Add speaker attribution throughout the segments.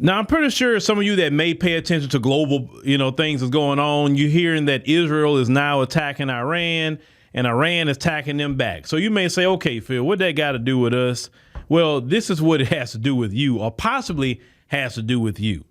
Speaker 1: Now, I'm pretty sure some of you that may pay attention to global, things that's going on, you're hearing that Israel is now attacking Iran and Iran is attacking them back. So you may say, okay, Phil, what that got to do with us? Well, this is what it has to do with you, or possibly has to do with you.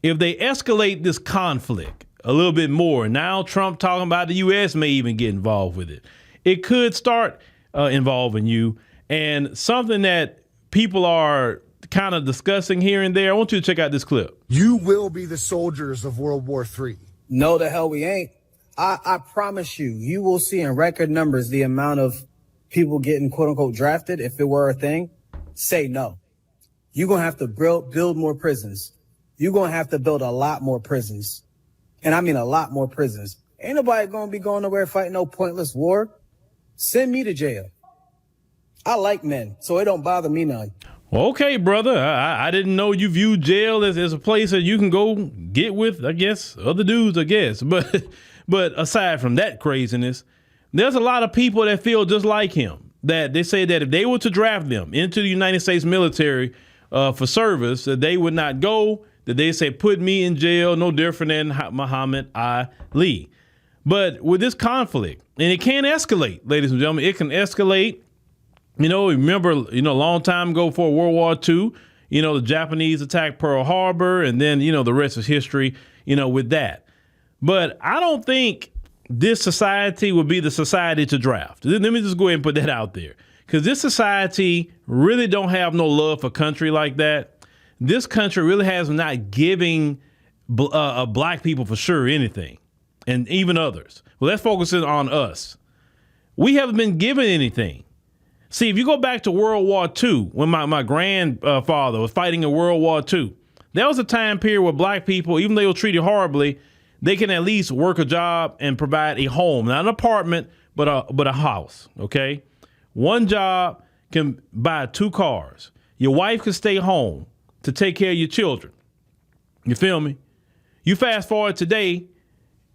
Speaker 1: If they escalate this conflict a little bit more, now Trump talking about the U.S. may even get involved with it. It could start involving you, and something that people are kind of discussing here and there. I want you to check out this clip.
Speaker 2: You will be the soldiers of World War III.
Speaker 3: No, the hell we ain't. I promise you, you will see in record numbers the amount of people getting quote unquote drafted. If it were a thing, say no. You're going to have to build more prisons. You're going to have to build a lot more prisons. And I mean a lot more prisons. Ain't nobody going to be going nowhere fighting no pointless war. Send me to jail. I like men, so it don't bother me none.
Speaker 1: Okay, brother. I didn't know you viewed jail as a place that you can go get with, I guess, other dudes, I guess. But aside from that craziness, there's a lot of people that feel just like him, that they say that if they were to draft them into the United States military for service, that they would not go, that they say, put me in jail, no different than Muhammad Ali. But with this conflict, and it can escalate, ladies and gentlemen, it can escalate. Remember, a long time ago before World War II, the Japanese attacked Pearl Harbor, and then, the rest is history, with that. But I don't think this society would be the society to draft. Let me just go ahead and put that out there, because this society really don't have no love for country like that. This country really has not giving black people for sure anything, and even others. Well, let's focus in on us. We haven't been given anything. See, if you go back to World War II, when my grandfather was fighting in World War II, there was a time period where black people, even though they were treated horribly, they can at least work a job and provide a home, not an apartment, but a house. Okay, one job can buy 2 cars. Your wife can stay home to take care of your children. You feel me? You fast forward today,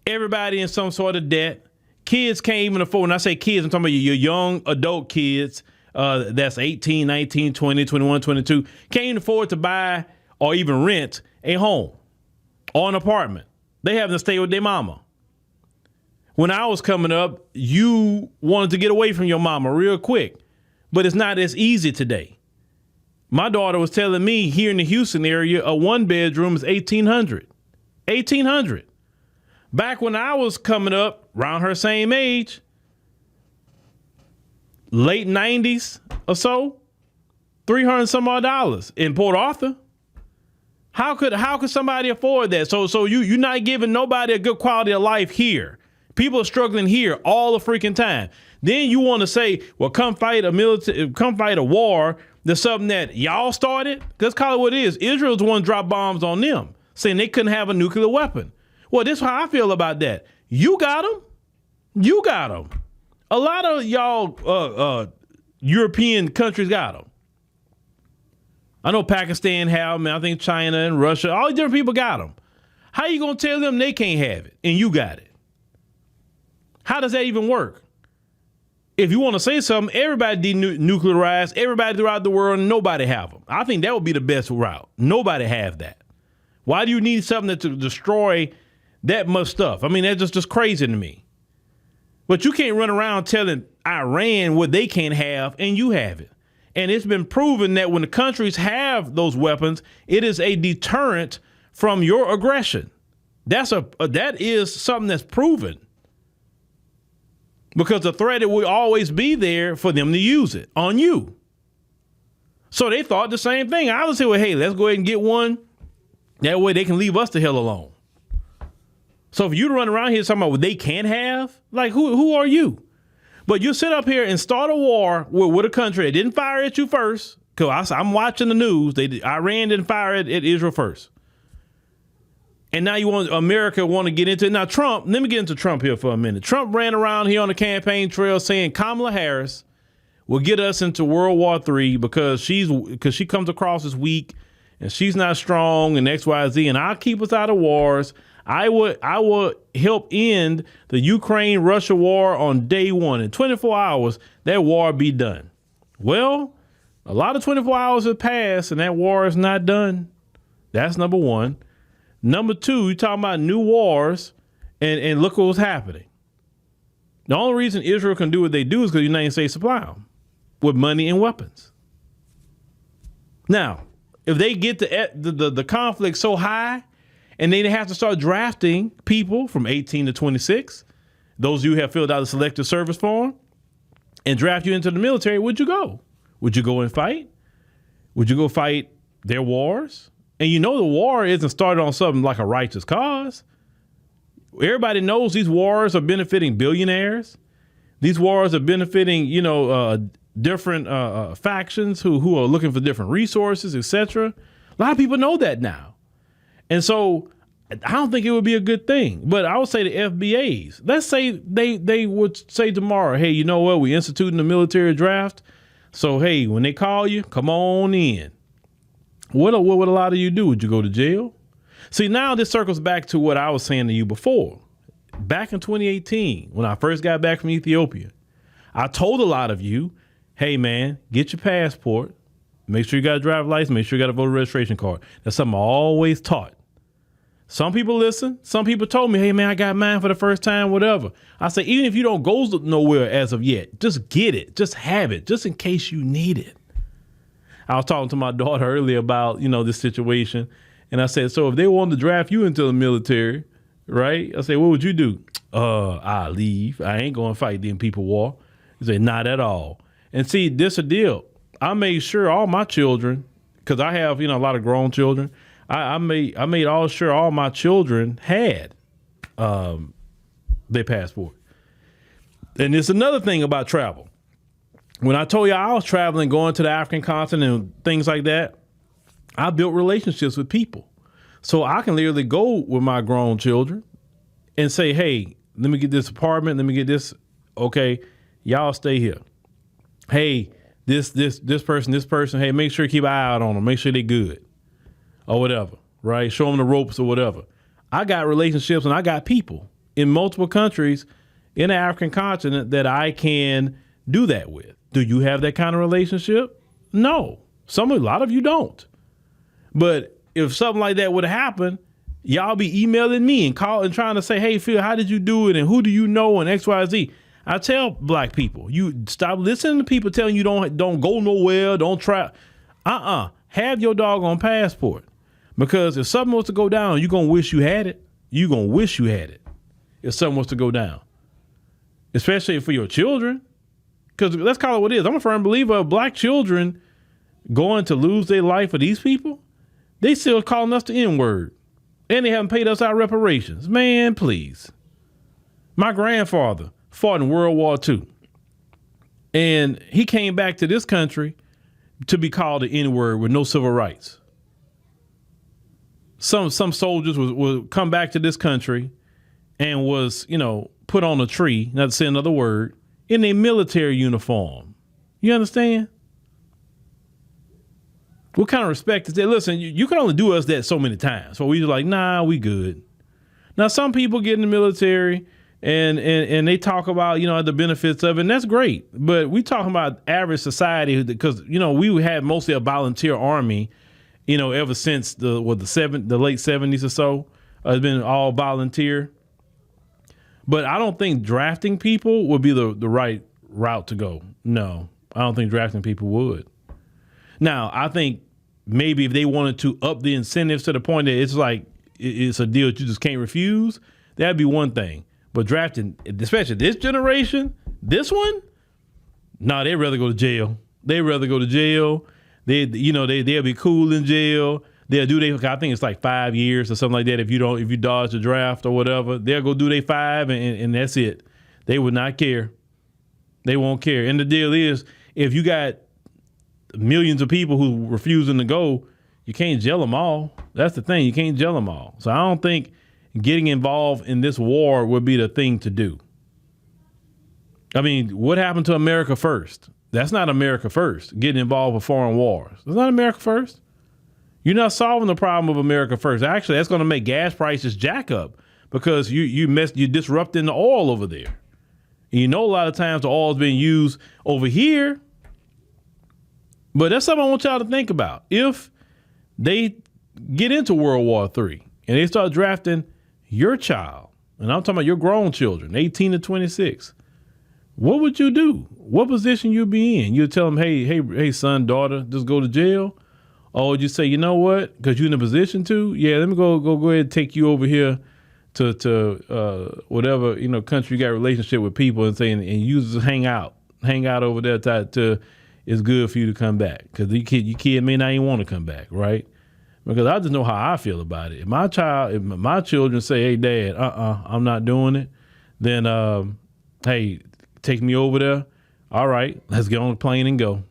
Speaker 1: everybody in some sort of debt. Kids can't even afford, when I say kids, I'm talking about your young adult kids, that's 18, 19, 20, 21, 22, can't even afford to buy or even rent a home or an apartment. They having to stay with their mama. When I was coming up, you wanted to get away from your mama real quick, but it's not as easy today. My daughter was telling me here in the Houston area, a 1-bedroom is $1,800. $1,800. Back when I was coming up, around her same age, late 90s or so, $300 some odd in Port Arthur. How could somebody afford that? So you're not giving nobody a good quality of life here. People are struggling here all the freaking time. Then you want to say, well, come fight a war. That's something that y'all started. Let's call it what it is. Israel's the one drop bombs on them, saying they couldn't have a nuclear weapon. Well, this is how I feel about that. You got them. You got them. A lot of y'all European countries got them. I know Pakistan have them. I think China and Russia, all these different people got them. How you going to tell them they can't have it and you got it? How does that even work? If you want to say something, everybody denuclearize, everybody throughout the world, and nobody have them. I think that would be the best route. Nobody have that. Why do you need something to destroy that much stuff? I mean, that's just crazy to me. But you can't run around telling Iran what they can't have and you have it. And it's been proven that when the countries have those weapons, it is a deterrent from your aggression. That is something that's proven. Because the threat will always be there for them to use it on you. So they thought the same thing. I would say, well, hey, let's go ahead and get one. That way they can leave us the hell alone. So if you run around here talking about what they can't have, like who are you? But you sit up here and start a war with a country that didn't fire at you first. Because I'm watching the news. Iran didn't fire at Israel first. And now you want America want to get into it. Now, Trump, let me get into Trump here for a minute. Trump ran around here on the campaign trail saying Kamala Harris will get us into World War III because she comes across as weak and she's not strong and X, Y, Z. And I'll keep us out of wars. I will help end the Ukraine-Russia war on day one. In 24 hours, that war be done. Well, a lot of 24 hours have passed and that war is not done. That's number one. Number two, you're talking about new wars, and look what was happening. The only reason Israel can do what they do is because the United States supply them with money and weapons. Now, if they get the conflict so high and they have to start drafting people from 18 to 26, those of you who have filled out the selective service form, and draft you into the military, would you go? Would you go and fight? Would you go fight their wars? And you know the war isn't started on something like a righteous cause. Everybody knows these wars are benefiting billionaires. These wars are benefiting, different factions who are looking for different resources, etc. A lot of people know that now. And so I don't think it would be a good thing. But I would say the FBAs, let's say they would say tomorrow, hey, you know what? We instituting the military draft. So, hey, when they call you, come on in. What would a lot of you do? Would you go to jail? See, now this circles back to what I was saying to you before. Back in 2018, when I first got back from Ethiopia, I told a lot of you, hey, man, get your passport. Make sure you got a driver's license. Make sure you got a voter registration card. That's something I always taught. Some people listen. Some people told me, hey, man, I got mine for the first time, whatever. I say, even if you don't go nowhere as of yet, just get it. Just have it, just in case you need it. I was talking to my daughter earlier about, this situation. And I said, so if they wanted to draft you into the military, right? I said, what would you do? I'll leave. I ain't going to fight them people war. He said, not at all. And see, this a deal. I made sure all my children, because I have, a lot of grown children. I made all sure all my children had their passport. And it's another thing about travel. When I told you I was traveling, going to the African continent and things like that, I built relationships with people. So I can literally go with my grown children and say, hey, let me get this apartment. Let me get this. Okay, y'all stay here. Hey, this person, hey, make sure you keep an eye out on them. Make sure they're good or whatever, right? Show them the ropes or whatever. I got relationships and I got people in multiple countries in the African continent that I can do that with. Do you have that kind of relationship? No. A lot of you don't. But if something like that would happen, y'all be emailing me and calling, trying to say, hey, Phil, how did you do it? And who do you know? And X, Y, Z. I tell black people, you stop listening to people telling you don't go nowhere, don't try. Have your doggone passport. Because if something was to go down, you're going to wish you had it. You're going to wish you had it if something was to go down. Especially for your children. Because let's call it what it is. I'm a firm believer of black children going to lose their life for these people. They still calling us the N-word. And they haven't paid us our reparations. Man, please. My grandfather fought in World War II. And he came back to this country to be called the N-word with no civil rights. Some soldiers would come back to this country and was, put on a tree, not to say another word, in a military uniform. You understand? What kind of respect is that? Listen, you can only do us that so many times. So we just like, nah, we good. Now, some people get in the military and they talk about, the benefits of it, and that's great. But we talking about average society because, we had mostly a volunteer army, ever since the late 70s or so. It's been all volunteer. But I don't think drafting people would be the right route to go. No, I don't think drafting people would. Now, I think maybe if they wanted to up the incentives to the point that it's like it's a deal that you just can't refuse, that'd be one thing. But drafting, especially this generation, this one, no, they'd rather go to jail. They'd rather go to jail. They'll be cool in jail. They'll do I think it's like 5 years or something like that. If you dodge the draft or whatever, they'll go do their 5 and that's it. They would not care. They won't care. And the deal is, if you got millions of people who refusing to go, you can't jail them all. That's the thing. You can't jail them all. So I don't think getting involved in this war would be the thing to do. I mean, what happened to America first? That's not America first, getting involved with foreign wars. It's not America first. You're not solving the problem of America first. Actually, that's going to make gas prices jack up because you're disrupting the oil over there. And a lot of times the oil is being used over here. But that's something I want y'all to think about. If they get into World War III and they start drafting your child, and I'm talking about your grown children, 18 to 26, what would you do? What position you be in? You'd tell them, hey, son, daughter, just go to jail? Or would you say, you know what, because you're in a position to, let me go ahead and take you over here to whatever, country you got a relationship with people and saying, and you just hang out over there to it's good for you to come back, because your kid may not even want to come back, right? Because I just know how I feel about it. If my children say, hey, Dad, I'm not doing it, then, hey, take me over there. All right, let's get on the plane and go.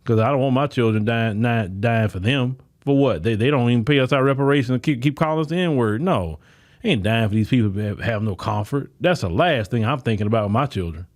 Speaker 1: Because I don't want my children dying for them. For what? They don't even pay us our reparations and keep calling us the N-word. No, I ain't dying for these people to have no comfort. That's the last thing I'm thinking about with my children.